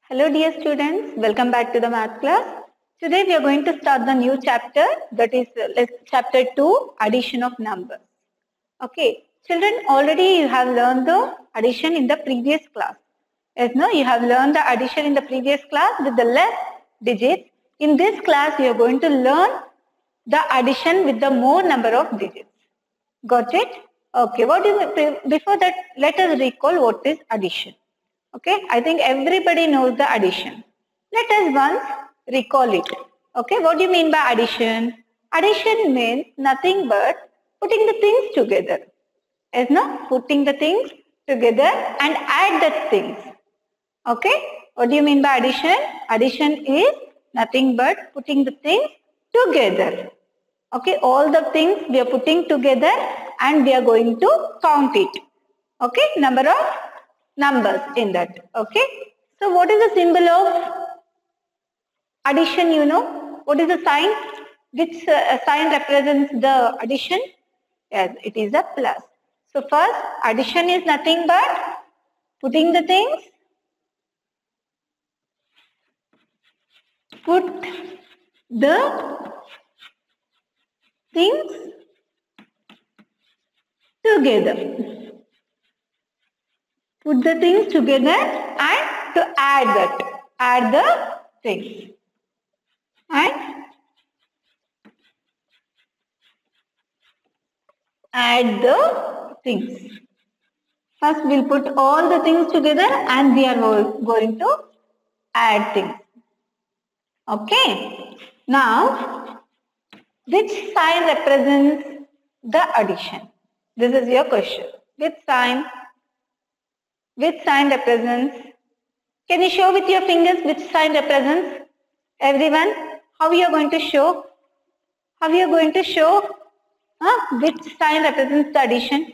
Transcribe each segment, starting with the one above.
Hello dear students, welcome back to the math class. Today we are going to start the new chapter, that is chapter 2, addition of numbers. Okay, children, already you have learned the addition in the previous class. Yes, no, you have learned the addition in the previous class with the less digits. In this class you are going to learn the addition with the more number of digits. Got it? Okay, before that let us recall what is addition. Okay, I think everybody knows the addition. Let us once recall it. Okay, what do you mean by addition? Addition means nothing but putting the things together. Yes, no? Putting the things together and add the things. Okay, what do you mean by addition? Addition is nothing but putting the things together. Okay, all the things we are putting together and we are going to count it. Okay, number of numbers in that. Okay, so what is the symbol of addition? You know, what is the sign? Which sign represents the addition? Yes, it is a plus. So first, addition is nothing but putting the things, put the things together. Put the things together and to add the things. And add the things. First we'll put all the things together and we are going to add things. Okay. Now, which sign represents the addition? This is your question. Which sign represents? Can you show with your fingers which sign represents? Everyone, how you are going to show? How you are going to show? Which sign represents the addition?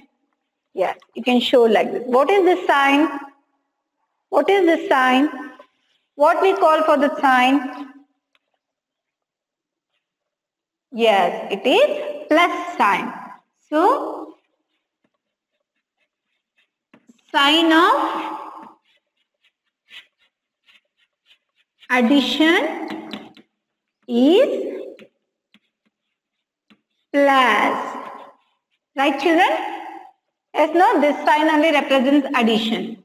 Yes, you can show like this. What is this sign? What is this sign? What we call for the sign? Yes, it is plus sign. So, sign of addition is plus. Right, children? Yes, no, this sign only represents addition.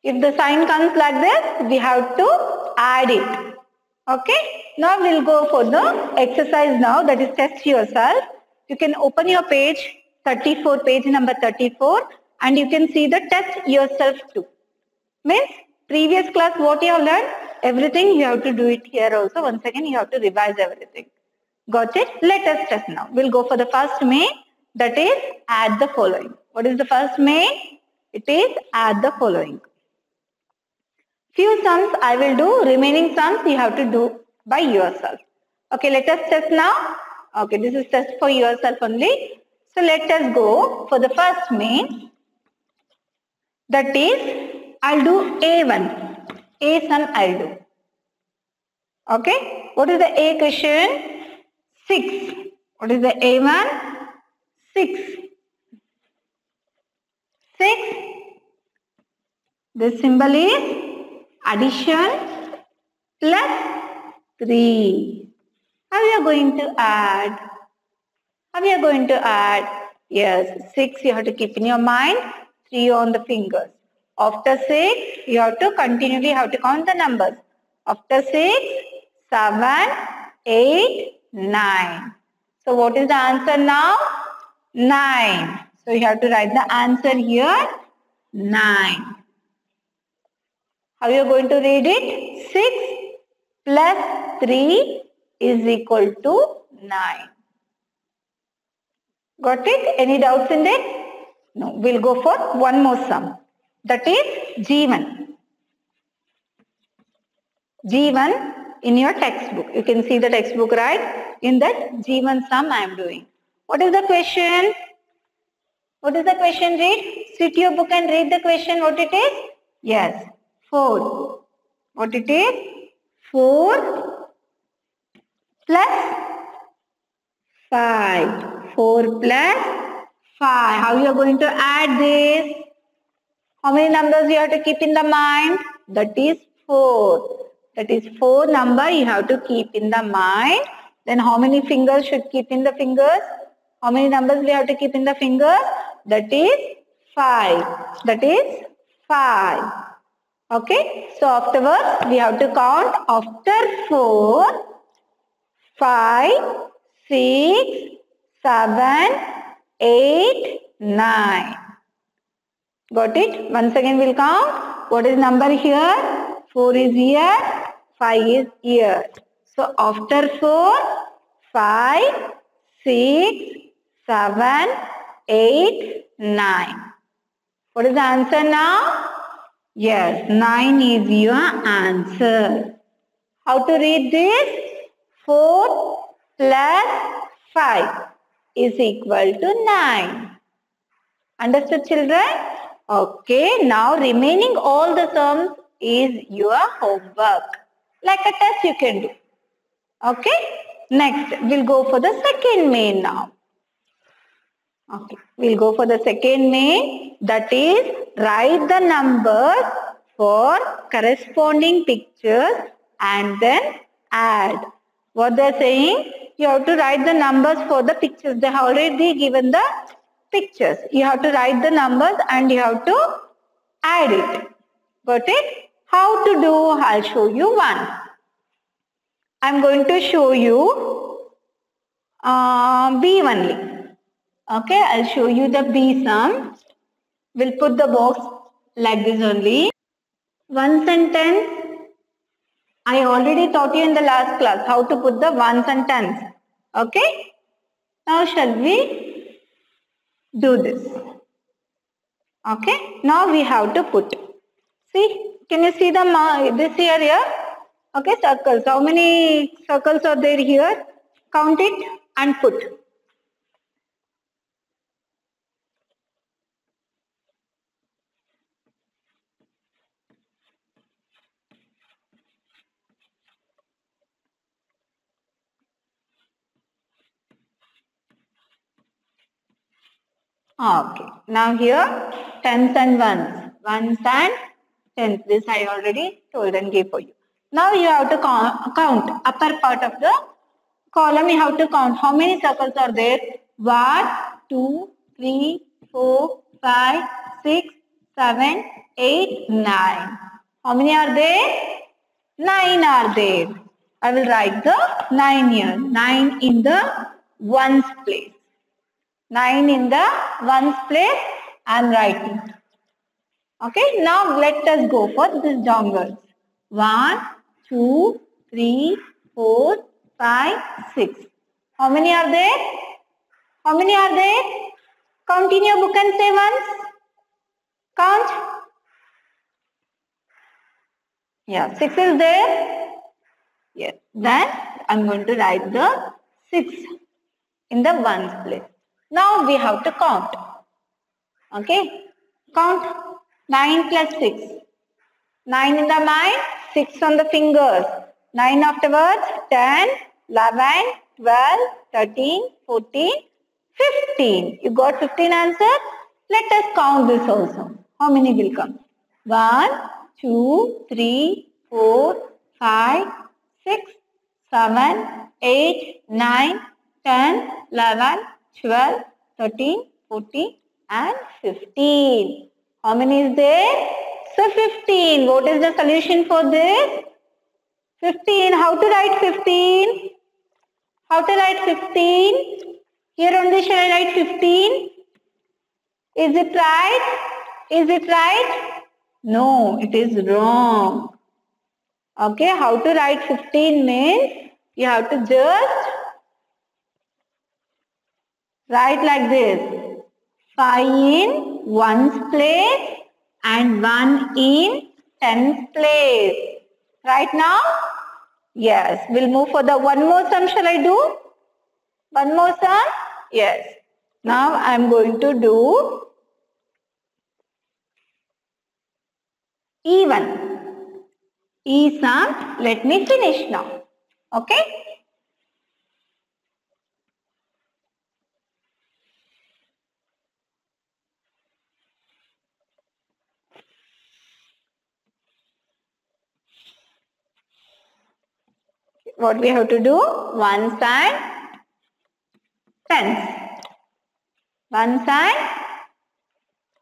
If the sign comes like this, we have to add it. Okay? Now we'll go for the exercise now, that is test yourself. You can open your page 34, page number 34, and you can see the test yourself too. Means previous class what you have learned, everything you have to do it here also. Once again you have to revise everything. Got it? Let us test now. We'll go for the first main, that is add the following. What is the first main? It is add the following. Few sums I will do, remaining sums you have to do by yourself. Okay, let us test now. Okay, this is test for yourself only. So let us go for the first main. That is, I'll do A1. A sum I'll do. Okay, what is the A question? 6. What is the A1? 6. 6. This symbol is addition plus 3. How you are going to add? How you are going to add? Yes, 6 you have to keep in your mind, 3 on the fingers. After 6, you have to continually count the numbers. After 6, 7, 8, 9. So what is the answer now? 9. So you have to write the answer here, 9. How you are going to read it? 6 plus 3 is equal to 9. Got it? Any doubts in that? No. We'll go for one more sum. That is G1. G1 in your textbook. You can see the textbook, right? In that G1 sum I am doing. What is the question? What is the question? Read. Sit your book and read the question. What it is? Yes. 4. What it is? 4 plus 5. 4 plus 5. How you are going to add this? How many numbers you have to keep in the mind? That is 4. That is 4 number you have to keep in the mind. Then how many fingers should keep in the fingers? How many numbers we have to keep in the fingers? That is 5. That is 5. Okay. So afterwards we have to count after 4. 5, 6, 7, 8, 9. Got it? Once again we'll count. What is number here? 4 is here, 5 is here. So after 4, 5, 6, 7, 8, 9. What is the answer now? Yes, 9 is your answer. How to read this? 4 plus 5 is equal to 9. Understood, children? Okay, now remaining all the sums is your homework. Like a test you can do. Okay, next we'll go for the second main now. Okay, we'll go for the second main, that is write the numbers for corresponding pictures and then add. What they're saying, you have to write the numbers for the pictures. They have already given the pictures. You have to write the numbers and you have to add it. Got it? How to do? I'll show you one. I'm going to show you B only. Okay, I'll show you the B sum. We'll put the box like this only. Ones and tens. I already taught you in the last class how to put the ones and tens. Okay. Now shall we do this? Okay. Now we have to put. See, can you see the this here? Okay, circles. How many circles are there here? Count it and put. Okay. Now here tens and ones. Ones and tens. This I already told and gave for you. Now you have to count upper part of the column. You have to count how many circles are there. 1, 2, 3, 4, 5, 6, 7, 8, 9. How many are there? 9 are there. I will write the 9 here. 9 in the ones place. 9 in the ones place I am writing. Okay, now let us go for this downwards. 1, 2, 3, 4, 5, 6. How many are there? How many are there? Count in your book and say once. Count. Yeah, 6 is there. Yes. Then I am going to write the 6 in the ones place. Now we have to count. Okay. Count. 9 plus 6. 9 in the mind, 6 on the fingers. 9 afterwards, 10, 11, 12, 13, 14, 15. You got 15 answers? Let us count this also. How many will come? 1, 2, 3, 4, 5, 6, 7, 8, 9, 10, 11, 12, 13, 14 and 15. How many is there? So 15. What is the solution for this? 15. How to write 15? How to write 15? Here only shall I write 15? Is it right? Is it right? No, it is wrong. Okay, how to write 15 means you have to just write like this. 5 in ones place and 1 in tens place. Right now? Yes. We'll move for the one more sum. Shall I do? One more sum? Yes. Now I'm going to do even. E sum. Let me finish now. Okay? what we have to do? Ones and tens. Ones and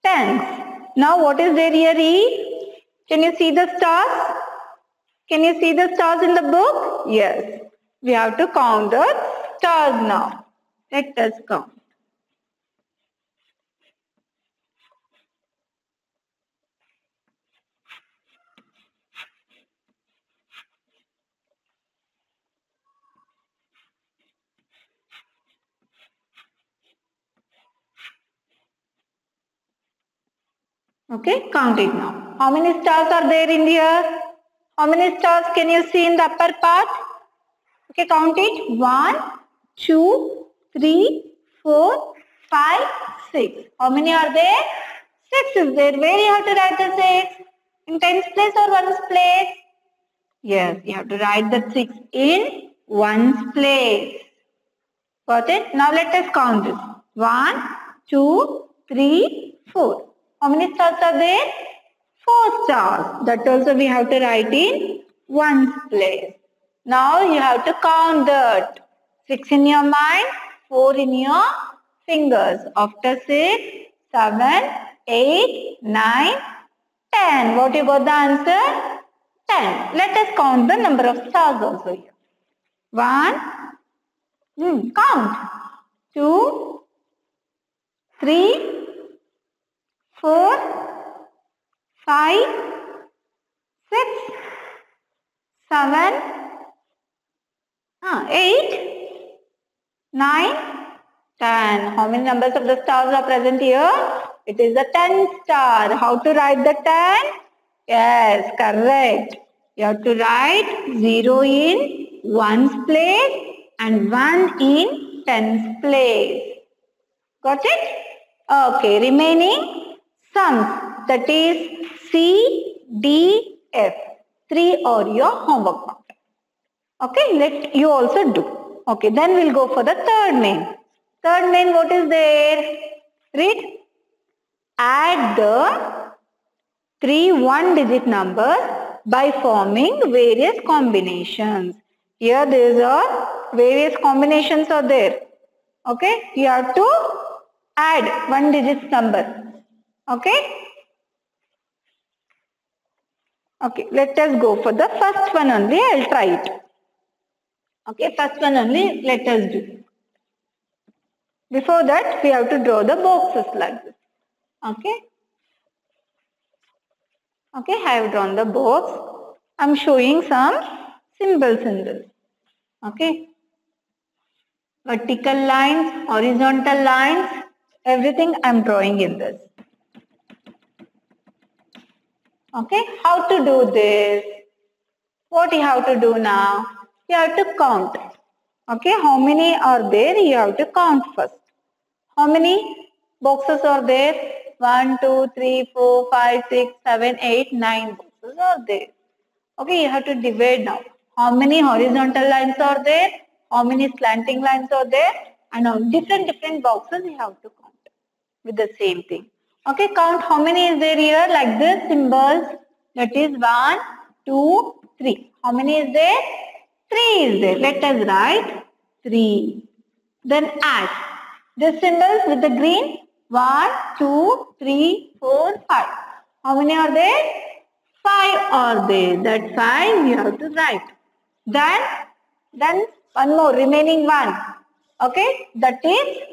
tens. Now what is there here? E. Can you see the stars? Can you see the stars in the book? Yes. We have to count the stars now. Let us count. Okay, count it now. How many stars are there in here? How many stars can you see in the upper part? Okay, count it. 1, 2, 3, 4, 5, 6. How many are there? 6 is there. Where you have to write the 6? In tens place or ones place? Yes, you have to write the 6 in ones place. Got it? Now let us count this. 1, 2, 3, 4. How many stars are there? 4 stars. That also we have to write in ones place. Now you have to count that. 6 in your mind, 4 in your fingers. After 6, 7, 8, 9, 10. What you got the answer? 10. Let us count the number of stars also here. 1, count. 2, 3, 4, 5, 6, 7, 8, 9, 10. How many numbers of the stars are present here? It is a 10 star. How to write the 10? Yes, correct. You have to write 0 in ones place and 1 in tens place. Got it? Okay, remaining sums, that is C, D, F. 3 are your homework part. Okay, let you also do. Okay, then we'll go for the third main. Third main, what is there? Read. Add the 3 one-digit numbers by forming various combinations. Here there are various combinations are there. Okay, you have to add one-digit number. Okay. Okay, let us go for the first one only. I'll try it. Okay, first one only let us do. Before that, we have to draw the boxes like this. Okay. Okay, I have drawn the box. I'm showing some symbols in this. Okay. Vertical lines, horizontal lines, everything I'm drawing in this. Okay, how to do this? What you have to do now? You have to count. Okay, how many are there? You have to count first. How many boxes are there? 1, 2, 3, 4, 5, 6, 7, 8, 9 boxes are there. Okay, you have to divide now. How many horizontal lines are there? How many slanting lines are there? And on different boxes you have to count with the same thing. Okay, count how many is there here like this symbols. That is 1, 2, 3. How many is there? 3 is there. Let us write 3. Then add the symbols with the green. 1, 2, 3, 4, 5. How many are there? 5 are there. That 5 you have to write. Then one more remaining one. Okay, that is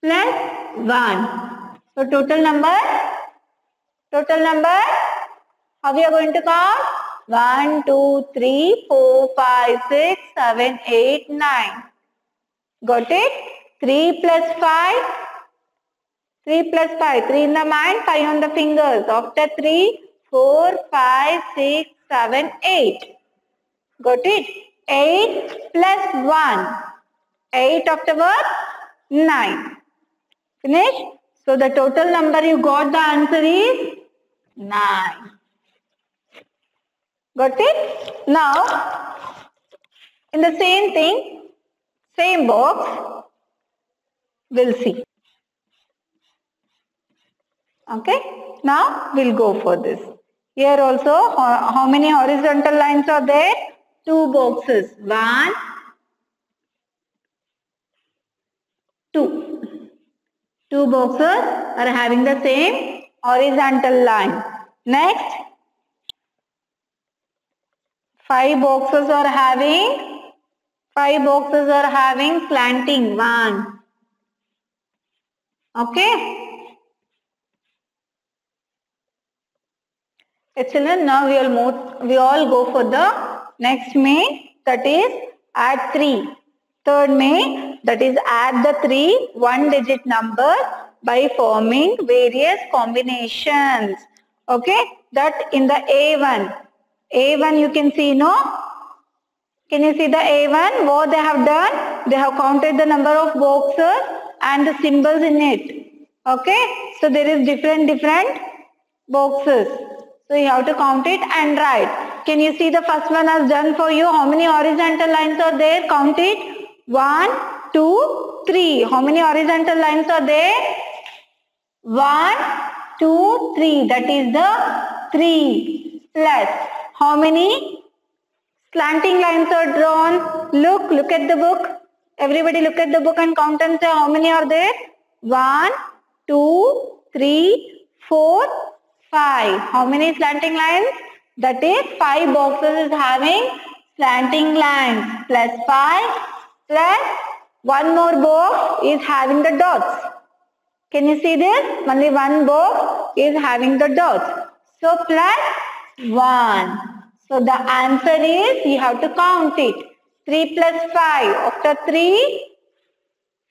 plus 1. So total number, how we are going to count? 1, 2, 3, 4, 5, 6, 7, 8, 9. Got it? 3 plus 5. 3 plus 5. 3 in the mind, 5 on the fingers. After 3, 4, 5, 6, 7, 8. Got it? 8 plus 1. 8 afterwards, 9. Finish? So the total number you got, the answer is 9. Got it? Now, in the same thing, same box, we'll see. Okay? Now, we'll go for this. Here also, how many horizontal lines are there? Two boxes. 1, 2. Two boxes are having the same horizontal line. Next, 5 boxes are having slanting. 1. Okay. Excellent. Now we all go for the next main, that is add 3. Third main, that is add the 3 one-digit numbers by forming various combinations. Okay, that in the A1 you can see, no? Can you see the A1? What they have done? They have counted the number of boxes and the symbols in it. Okay, so there is different boxes. So you have to count it and write. Can you see the first one has done for you? How many horizontal lines are there? Count it. 1, 2, 3. How many horizontal lines are there? 1, 2, 3. That is the 3 plus. How many slanting lines are drawn? Look at the book. Everybody look at the book and count and say how many are there? 1, 2, 3, 4, 5. How many slanting lines? That is 5 boxes is having slanting lines plus 5 plus one more box is having the dots. Can you see this? Only one box is having the dots. So plus 1. So the answer is, you have to count it. 3 plus 5. After 3,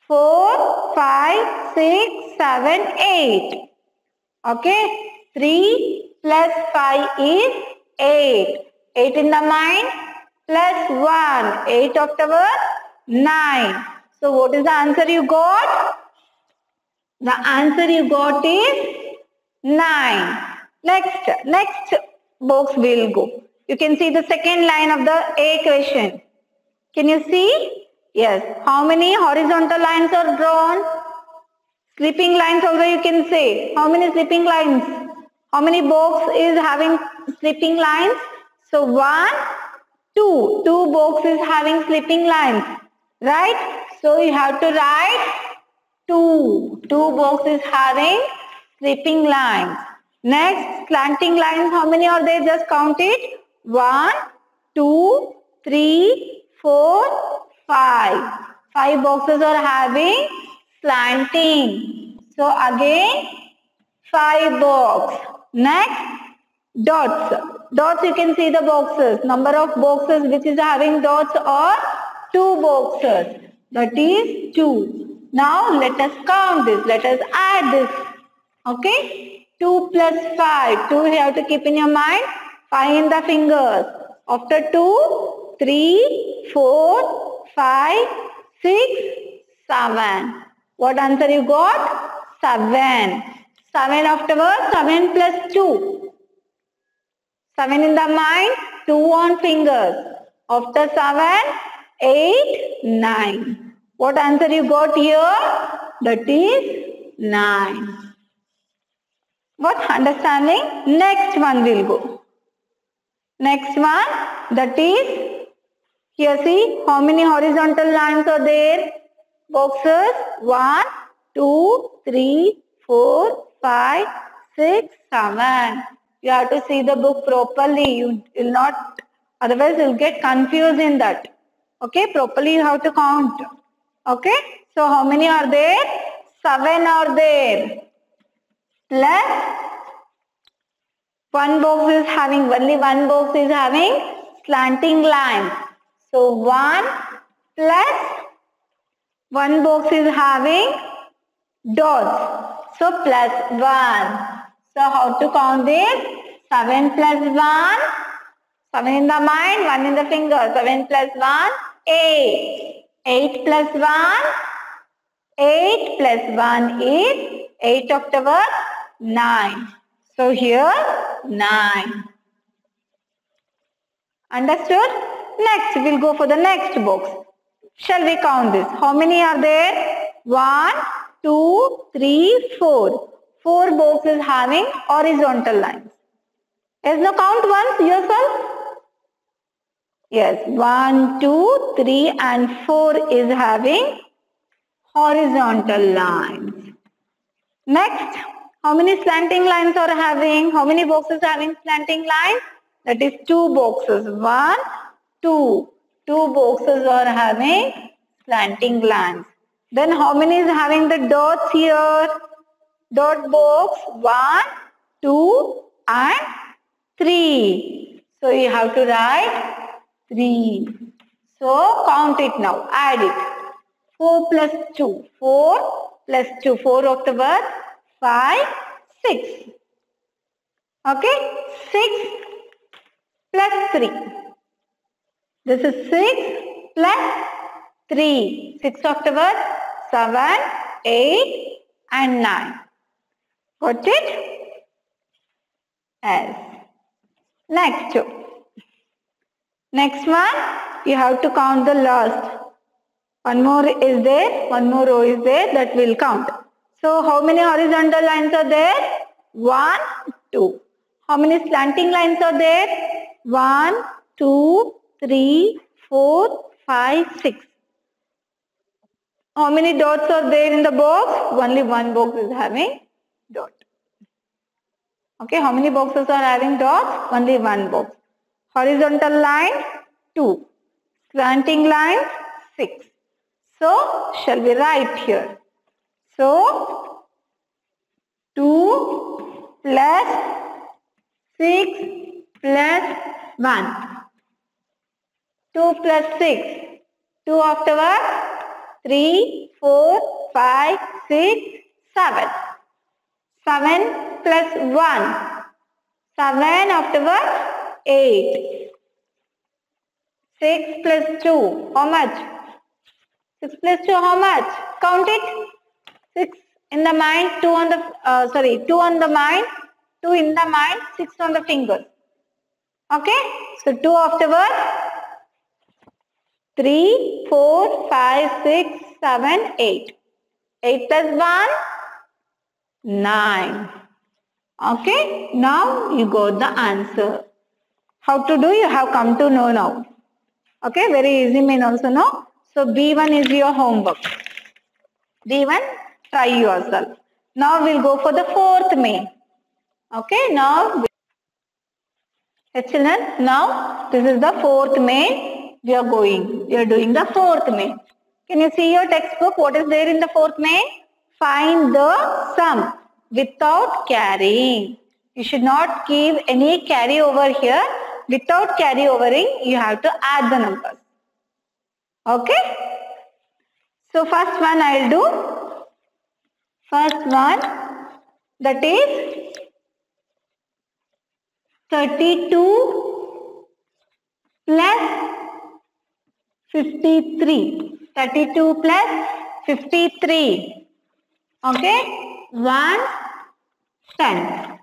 4, 5, 6, 7, 8. Okay. 3 plus 5 is 8. 8 in the mind plus 1. 8 afterwards 9. So what is the answer you got? The answer you got is 9. Next box will go. You can see the second line of the A question. Can you see? Yes. How many horizontal lines are drawn? Sleeping lines also you can say. How many sleeping lines? How many box is having sleeping lines? So 1, 2. 2 box is having sleeping lines. Right? So you have to write 2. 2 box is having sleeping lines. Next, slanting lines, how many are there? Just count it. 1, 2, 3, 4, 5. 5 boxes are having slanting. So again, 5 box. Next, dots. Dots, you can see the boxes. Number of boxes which is having dots are 2 boxes. That is 2. Now let us count this. Let us add this. Okay. 2 plus 5. 2 you have to keep in your mind. 5 in the fingers. After 2, 3, 4, 5, 6, 7. What answer you got? 7. 7 afterwards. 7 plus 2. 7 in the mind. 2 on fingers. After 7, 8, 9. What answer you got here? That is 9. What understanding? Next one will go. Next one, that is, here see how many horizontal lines are there? Boxes 1, 2, 3, 4, 5, 6, 7. You have to see the book properly. You will not, otherwise you will get confused in that. Okay, properly you have to count. Okay, so how many are there? 7 are there. Plus only one box is having slanting lines. So 1 plus one box is having dots. So plus 1. So how to count this? 7 plus 1. 7 in the mind, 1 in the finger. 7 plus 1, 8. 8 plus 1. 8 plus 1 is 8 afterwards 9. So here 9. Understood? Next we'll go for the next box. Shall we count this? How many are there? 1, 2, 3, 4. 4 boxes having horizontal lines. Yes, now count once yourself. Yes, 1, 2, 3 and 4 is having horizontal lines. Next, how many slanting lines are having? How many boxes having slanting lines? That is 2 boxes. 1, 2. 2 boxes are having slanting lines. Then how many is having the dots here? Dot box 1, 2 and 3. So you have to write 3. So count it now. Add it. 4 plus 2. 4 plus 2. 4 octavers. 5, 6. Okay. 6 plus 3. This is 6 plus 3. 6 octavers. 7, 8 and 9. Got it? Yes. Next one, you have to count the last. One more is there, one more row is there, that will count. So how many horizontal lines are there? 1, 2. How many slanting lines are there? 1, 2, 3, 4, 5, 6. How many dots are there in the box? Only one box is having dot. Okay, how many boxes are having dots? Only one box. Horizontal line, 2. Slanting line, 6. So, shall we write here? So, 2 plus 6 plus 1. 2 plus 6. 2 afterwards. 3, 4, 5, 6, 7. 7 plus 1. 7 afterwards. 8. 6 plus 2. How much? 6 plus 2 how much? Count it. 6 in the mind, 2 on the, 2 on the mind, 2 in the mind, 6 on the fingers. Okay? So 2 afterwards. 3, 4, 5, 6, 7, 8. 8 plus 1, 9. Okay? Now you got the answer. How to do? You have come to know now. Okay? Very easy main also know. So B1 is your homework. B1, try yourself. Now we'll go for the fourth main. Okay? Now, yes, children, now this is the fourth main. We are doing the fourth main. Can you see your textbook? What is there in the fourth main? Find the sum without carrying. You should not give any carry over here. Without carry overing, you have to add the numbers. Okay? So first one I will do. First one, that is 32 plus 53. 32 plus 53. Okay? 1, 10.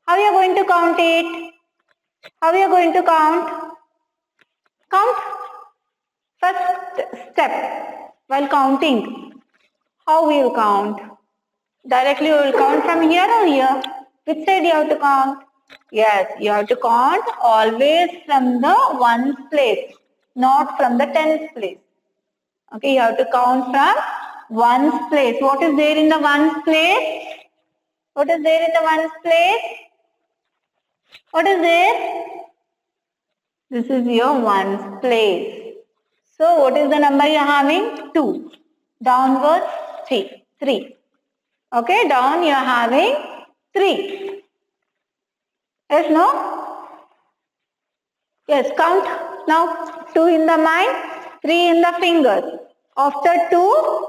How you are going to count it? How you are going to count? Count. First step while counting. How we will count? Directly we will count from here or here? Which side you have to count? Yes, you have to count always from the ones place, not from the tens place. Okay, you have to count from ones place. What is there in the ones place? What is there in the ones place? What is there? This is your ones place. So what is the number you are having? 2. Downwards 3. Okay, down you are having 3. Yes, no? Yes, count. Now 2 in the mind, 3 in the fingers. After 2,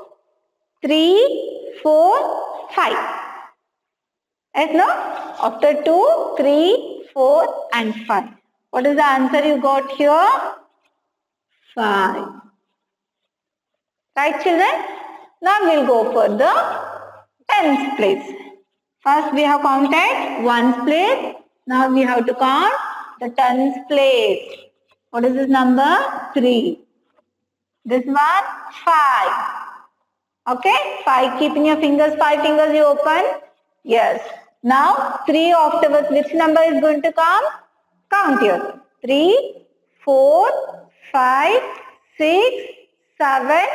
3, 4, 5. Yes, no? After 2, 3, 4 and 5. What is the answer you got here? 5. Right, children? Now we'll go for the tens place. First we have counted ones place. Now we have to count the tens place. What is this number? 3. This one, 5. Okay? 5. Keep in your fingers. 5 fingers you open. Yes. Now 3 afterwards. Which number is going to come? Count here. 3, 4, 5, 6, 7,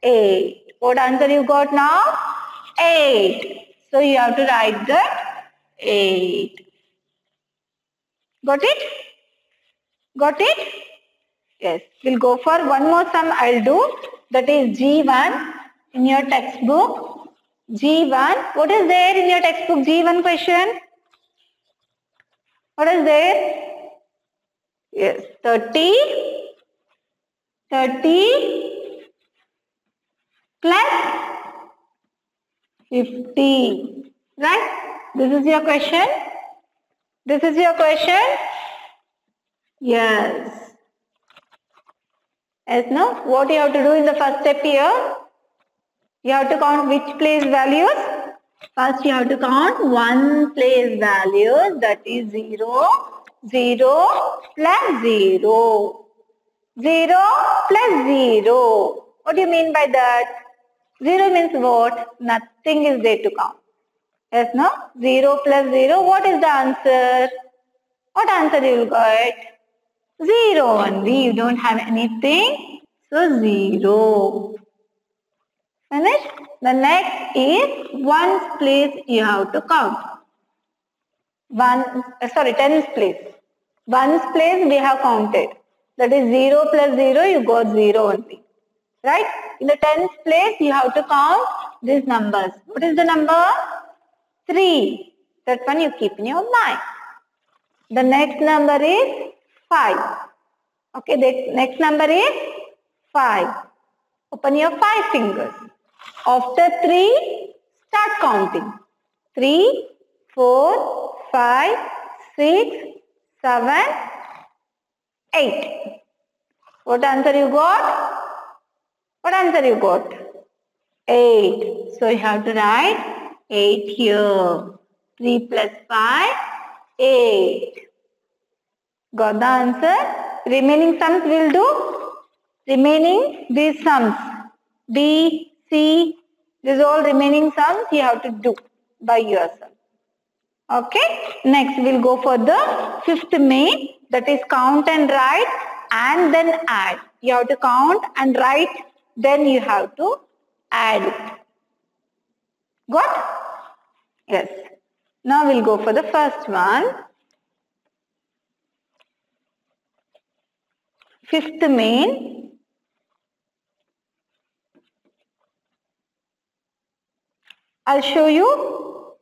8. What answer you got now? 8. So you have to write that 8. Got it? Got it? Yes. We'll go for one more sum I'll do. That is G1 in your textbook. G1. What is there in your textbook? G1 question. What is there? Yes. 30 plus 50. Right? This is your question. This is your question. Yes. Yes, no? What you have to do in the first step here? You have to count which place values? First you have to count one place value, that is 0, 0 plus 0. 0 plus 0. What do you mean by that? 0 means what? Nothing is there to count. Yes, no? 0 plus 0, what is the answer? What answer you will get? 0 only. You don't have anything. So 0. Finished? The next is ones place you have to count. Tens place. Ones place we have counted. That is 0 plus 0, you got 0 only. Right? In the tens place you have to count these numbers. What is the number? 3. That one you keep in your mind. The next number is 5. Okay, the next number is 5. Open your 5 fingers. After 3, start counting. 3, 4, 5, 6, 7, 8. What answer you got? What answer you got? 8. So you have to write 8 here. 3 plus 5, 8. Got the answer? Remaining sums will do. Remaining these sums. B, C, these all remaining sums you have to do by yourself. Okay. Next we'll go for the fifth main, that is count and write and then add. You have to count and write, then you have to add it. Got? Yes. Now we'll go for the first one. Fifth main. I'll show you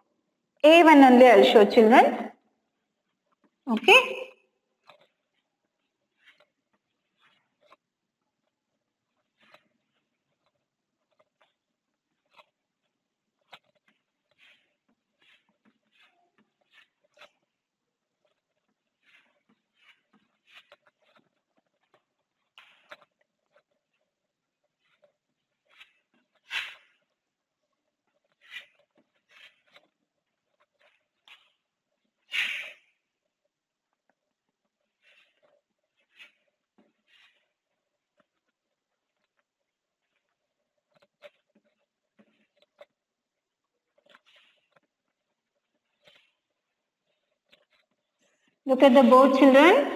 A1 only, I'll show children. Okay. Look at the board, children.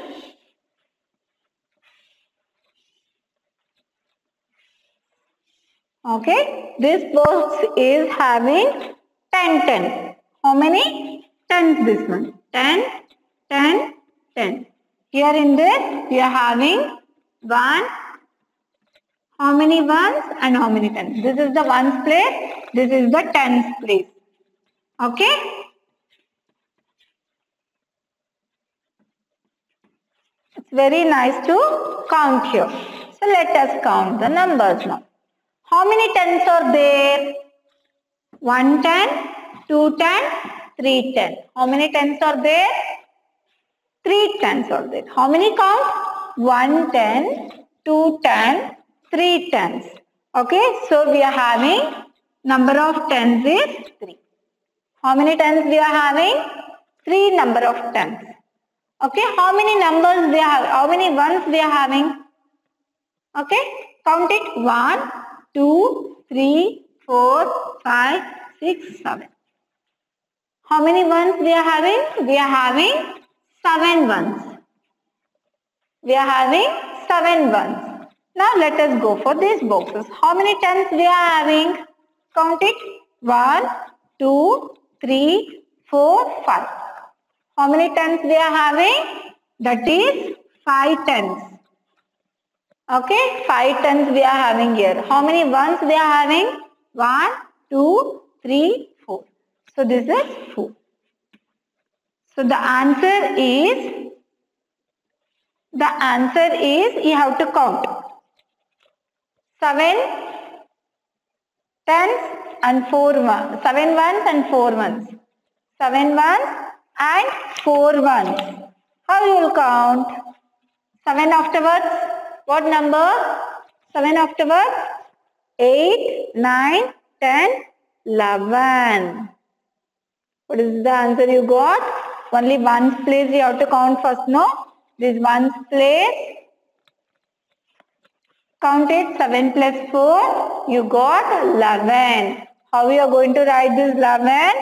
Okay, this box is having 10, 10. How many? 10 this one. 10, 10, 10. Here in this, we are having 1. How many ones and how many tens? This is the ones place. This is the tens place. Okay. It's very nice to count here. So let us count the numbers now. How many tens are there? 1 10, 2 10, 3 10. How many tens are there? 3 tens are there. How many count? 1 10, 2 10, 3 tens. Okay, so we are having number of tens is 3. How many tens we are having? 3 number of tens. Okay, how many numbers we have? How many ones we are having? Okay, count it. 1, 2, 3, 4, 5, 6, 7. How many ones we are having? We are having 7 ones. We are having 7 ones. Now let us go for these boxes. How many tens we are having? Count it. 1, 2, 3, 4, 5. How many tens we are having? That is 5 tens. Okay, 5 tens we are having here. How many ones we are having? 1, 2, 3, 4. So this is 4. So the answer is you have to count 7 tens and 4 ones, 7 ones and 4 ones. 7 ones and 4 ones. How you will count? 7 afterwards, what number? 7 afterwards? 8, 9, 10, 11. What is the answer you got? Only ones place you have to count first, no? This ones place. Count it. 7 plus 4. You got 11. How you are going to write this 11?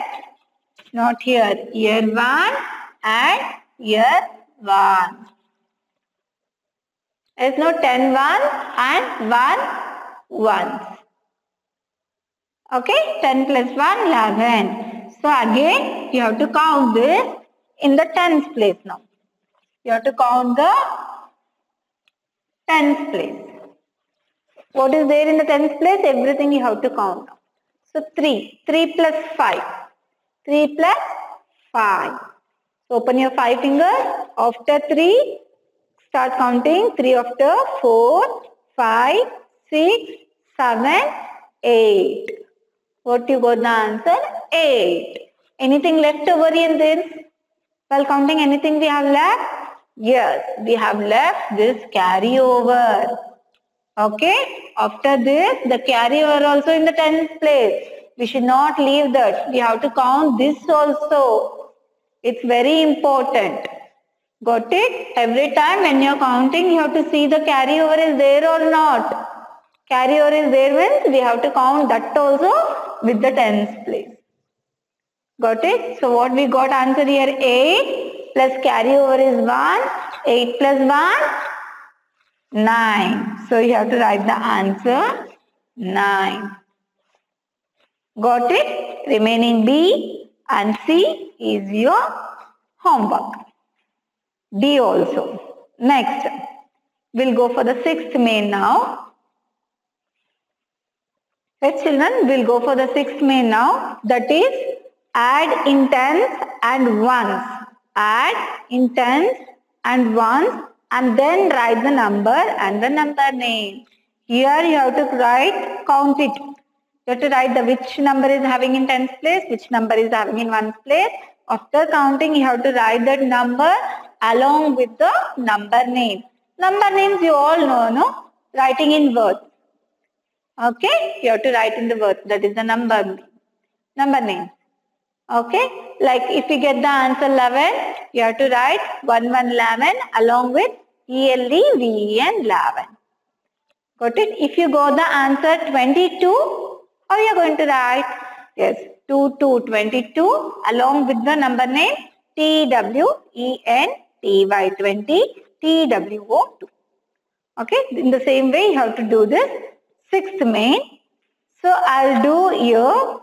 Not here. Here 1 and here 1. There is no 10 1 and 1 ones. Okay, 10 plus 1, 11. So again, you have to count this in the tens place now. You have to count the tens place. What is there in the tens place? Everything you have to count now. So 3. 3 plus 5. 3 plus 5. So open your 5 fingers. After 3, start counting. 3 after 4, 5, 6, 7, 8. What you got the answer? 8. Anything left over in this? While counting, anything we have left? Yes, we have left this carryover. Okay, after this, the carryover also in the tens place. We should not leave that. We have to count this also. It's very important. Got it? Every time when you're counting, you have to see the carryover is there or not. Carryover is there means we have to count that also with the tens place. Got it? So what we got answer here? 8 plus carryover is 1. 8 plus 1? 9. So you have to write the answer 9. Got it? Remaining B and C is your homework. D also. Next, we'll go for the sixth main now. Right, children, we'll go for the sixth main now. That is add in tens and ones. Add in tens and ones and then write the number and the number name. Here you have to write, count it. You have to write the which number is having in tens place, which number is having in ones place. After counting, you have to write that number along with the number name. Number names you all know, no? Writing in words. Okay, you have to write in the words. That is the number name. Okay, like if you get the answer 11, you have to write 1111 along with ELEVEN 11. Got it? If you got the answer 22, how you are going to write? Yes, 22 along with the number name TWENTY 20 TWO2. Okay, in the same way you have to do this sixth main. So I'll do your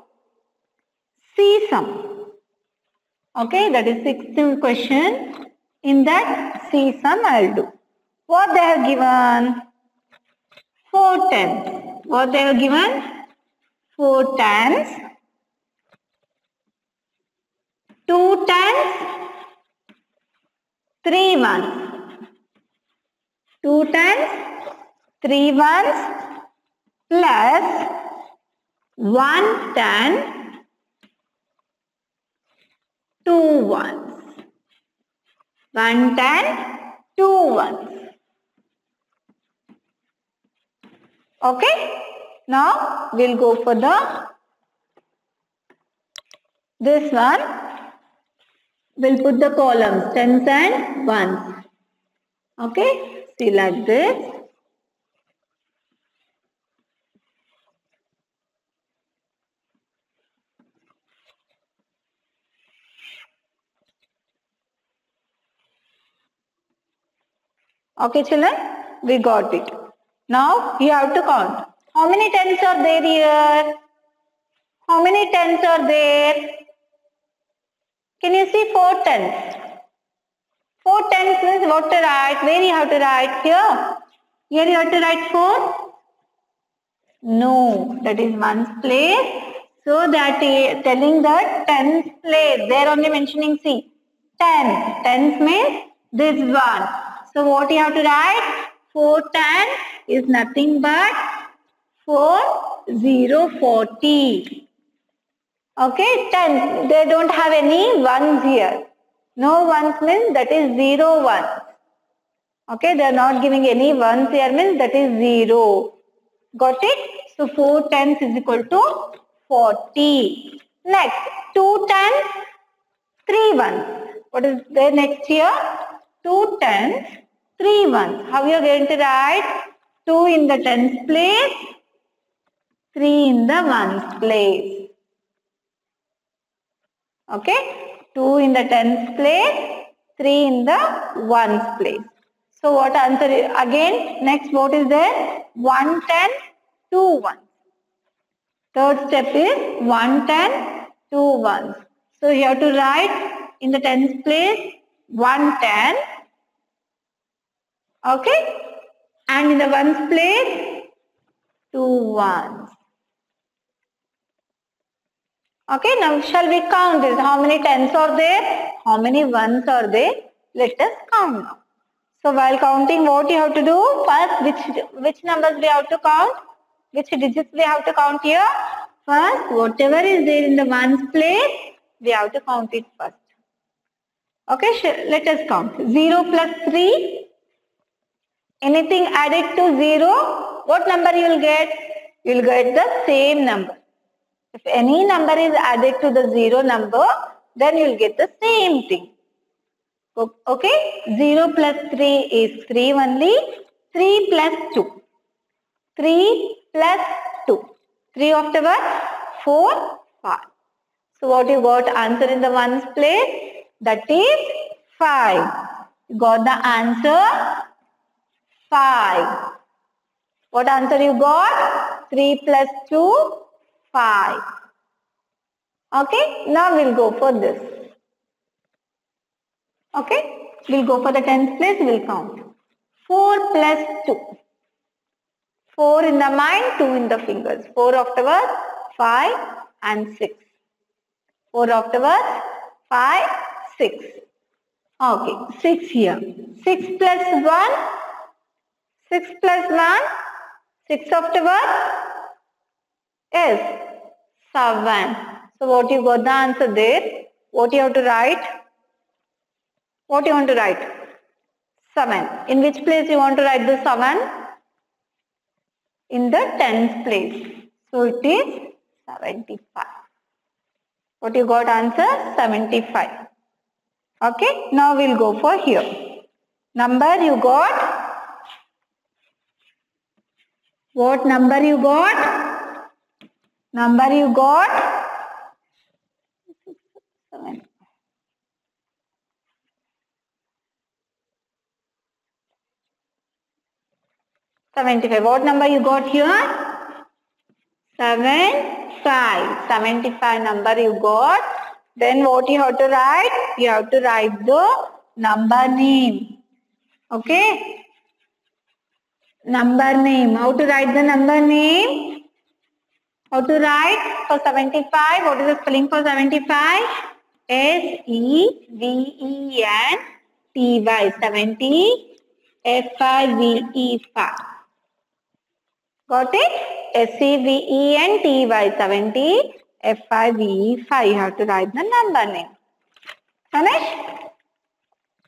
C sum. Okay, that is sixth question. In that C sum I'll do. What they have given? 4 tens. What they have given? 4 tens. 2 tens. 3 ones. 2 tens. 3 ones. Plus 1 ten. 2 ones. 1 ten. 2 ones. Okay, now we'll go for this one. We'll put the columns tens and ones. Okay, see like this. Okay, children, we got it. Now you have to count. How many tens are there here? How many tens are there? Can you see 4 tens? 4 tens means what to write? Where you have to write? Here. Here you have to write 4? No, that is ones place. So that telling that tens place. They are only mentioning see. Tens. Tens means this one. So what you have to write? 4 10 is nothing but 4 0 40. Okay, 10. They don't have any ones here. No ones means that is 0 1. Okay, they are not giving any ones here means that is 0. Got it? So 4 tens is equal to 40. Next, 2 tens, 3 ones. What is there next here? 2 tens, 3 ones. How you are going to write? 2 in the tens place, 3 in the ones place. Okay, 2 in the tens place, 3 in the ones place. So what answer is, again, next what is there? 1 10, 2 ones. Third step is 1 10, 2 ones. So you have to write in the tens place 1 10. Okay, and in the ones place 2 ones. Okay, now shall we count this? How many tens are there? How many ones are there? Let us count now. So while counting, what you have to do? First, which numbers we have to count? Which digits we have to count here? First, whatever is there in the ones place, we have to count it first. Okay, let us count. 0 plus 3. Anything added to 0, what number you will get? You will get the same number. If any number is added to the 0 number, then you will get the same thing. Okay, 0 plus 3 is 3 only. 3 plus 2. 3 plus 2. 3 afterwards, 4, 5. So what you got answer in the ones place? That is 5. You got the answer 5. What answer you got? 3 plus 2, 5. Okay, now we'll go for this. Okay, we'll go for the tens place, we'll count. 4 plus 2. 4 in the mind, 2 in the fingers. 4 afterwards, 5 and 6. 4 afterwards, 5, 6. Okay, 6 here. 6 plus 1. 6 plus 1. 6 afterwards. Yes, 7. So what you got the answer there? What you have to write? What you want to write? 7. In which place you want to write the 7? In the tens place. So it is 75. What you got answer? 75. Okay, now we'll go for here. Number you got? What number you got? Number you got? 7. 75. What number you got here? 75. 75 number you got. Then what you have to write? You have to write the number name. Okay? Number name. How to write the number name? How to write for 75? What is the spelling for 75? S-E-V-E-N-T-Y. 70. F-I-V-E-5. Got it? S-E-V-E-N-T-Y 70, F-I-V-E 5. You have to write the number name. Finish?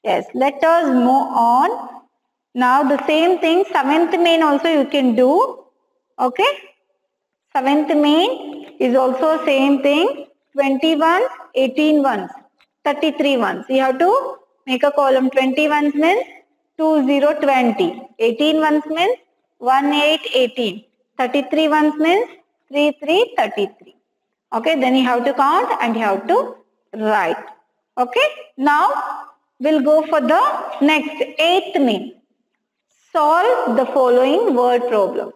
Yes. Let us move on. Now the same thing, 7th main also you can do. Okay? 7th main is also same thing. 20 ones, 18 ones, 33 ones. You have to make a column. 20 ones means 2 0 20. 18 ones means 1 8 18. 33 ones means 3 3 33. Okay, then you have to count and you have to write. Okay, now we'll go for the next 8th main. solve the following word problem.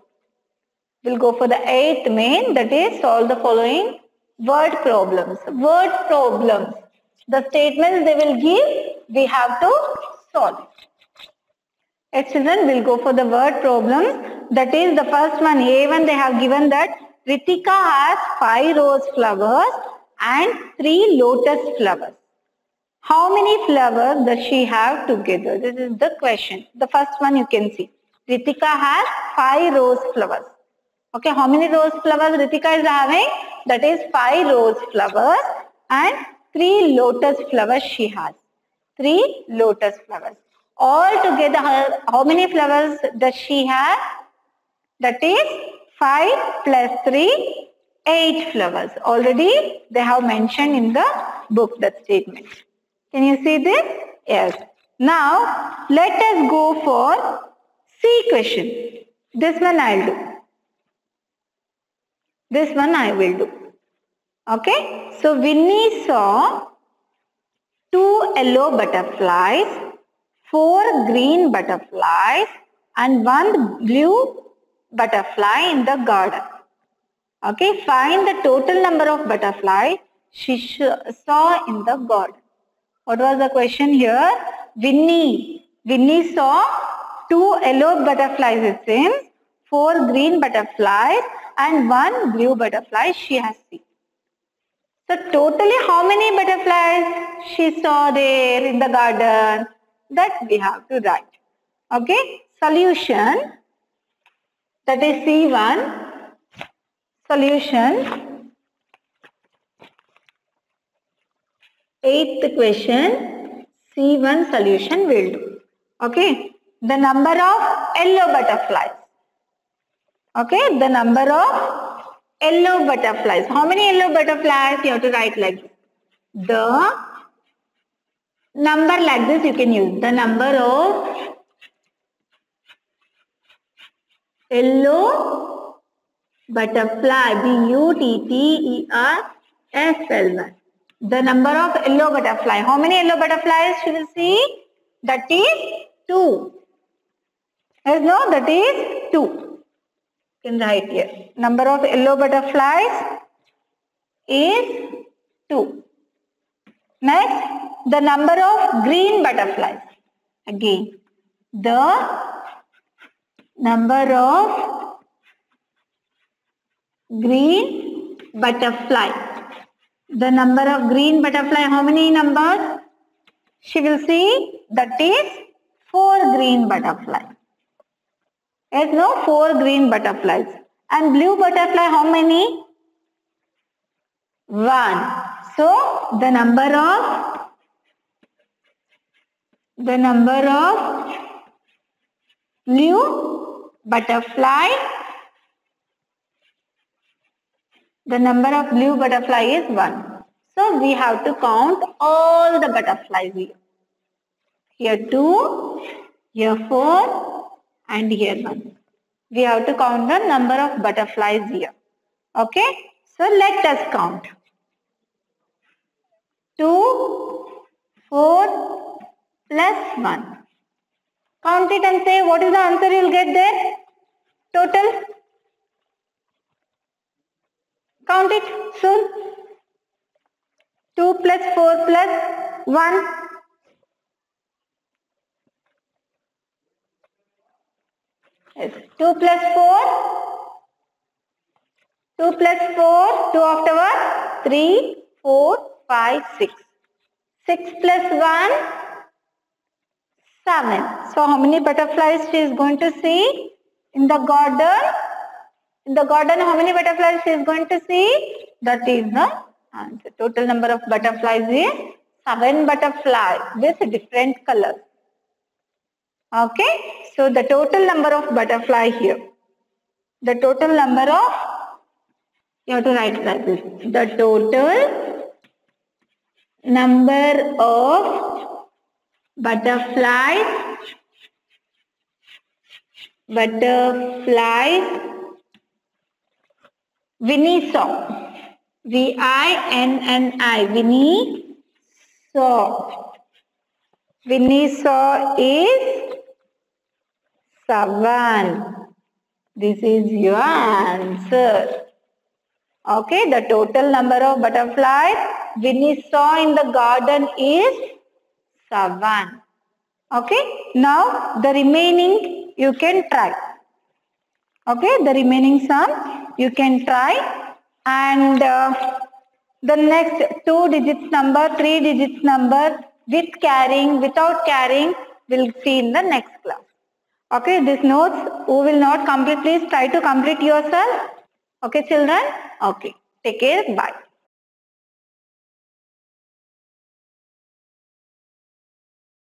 We'll go for the 8th main, that is solve the following word problems. Word problems. The statements they will give, we have to solve. Yes, children, we'll go for the word problems. That is the first one, A1, they have given that Ritika has 5 rose flowers and 3 lotus flowers. How many flowers does she have together? This is the question. The first one you can see. Ritika has 5 rose flowers. Okay, how many rose flowers Ritika is having? That is 5 rose flowers and 3 lotus flowers she has. 3 lotus flowers. All together, how many flowers does she have? That is 5 plus 3, 8 flowers. Already they have mentioned in the book that statement. Can you see this? Yes. Now, let us go for C question. This one I'll do. This one I will do. Okay. So, Winnie saw 2 yellow butterflies, 4 green butterflies and 1 blue butterfly in the garden. Okay. Find the total number of butterflies she saw in the garden. What was the question here? Winnie saw 2 yellow butterflies, it seems, 4 green butterflies and 1 blue butterfly she has seen. So totally how many butterflies she saw there in the garden? That we have to write. Okay. Solution. That is C1. Solution. 8th question. C1 solution will do. Okay. The number of yellow butterflies. Okay. The number of yellow butterflies. How many yellow butterflies? You have to write like this. The number like this you can use. The number of yellow butterfly. Butterfly. The number of yellow butterfly. How many yellow butterflies you will see? That is 2. Yes, no, that is 2. You can write here. Number of yellow butterflies is 2. Next, the number of green butterflies. Again, the number of green butterfly. The number of green butterfly, how many numbers? She will see that is 4 green butterflies. Yes, no, 4 green butterflies. And blue butterfly, how many? 1. So, the number of blue butterfly, is 1. So, we have to count all the butterflies here. Here 2, here 4 and here 1. We have to count the number of butterflies here. Okay. So, let us count. 2, 4 plus 1. Count it and say what is the answer you will get there? Total. Count it soon. 2 plus 4 plus 1. Yes. 2 plus 4. 2 plus 4. 2 afterwards. 3, 4, 5, 6. 6 plus 1. 7. So how many butterflies she is going to see in the garden? In the garden, how many butterflies she is going to see? That is the answer. Total number of butterflies is 7 butterflies with different colors. Okay. So the total number of butterfly here. The total number of, you have to write like this. The total number of butterflies Winnie saw. V-I-N-N-I. Winnie saw. Winnie saw is 7. This is your answer. Okay, the total number of butterflies Winnie saw in the garden is 7. Okay, now the remaining you can try. Okay, the remaining sum you can try, and the next 2 digits number, 3 digits number with carrying, without carrying, we'll see in the next class. Okay, these notes who will not complete, please try to complete yourself. Okay, children? Okay, take care, bye.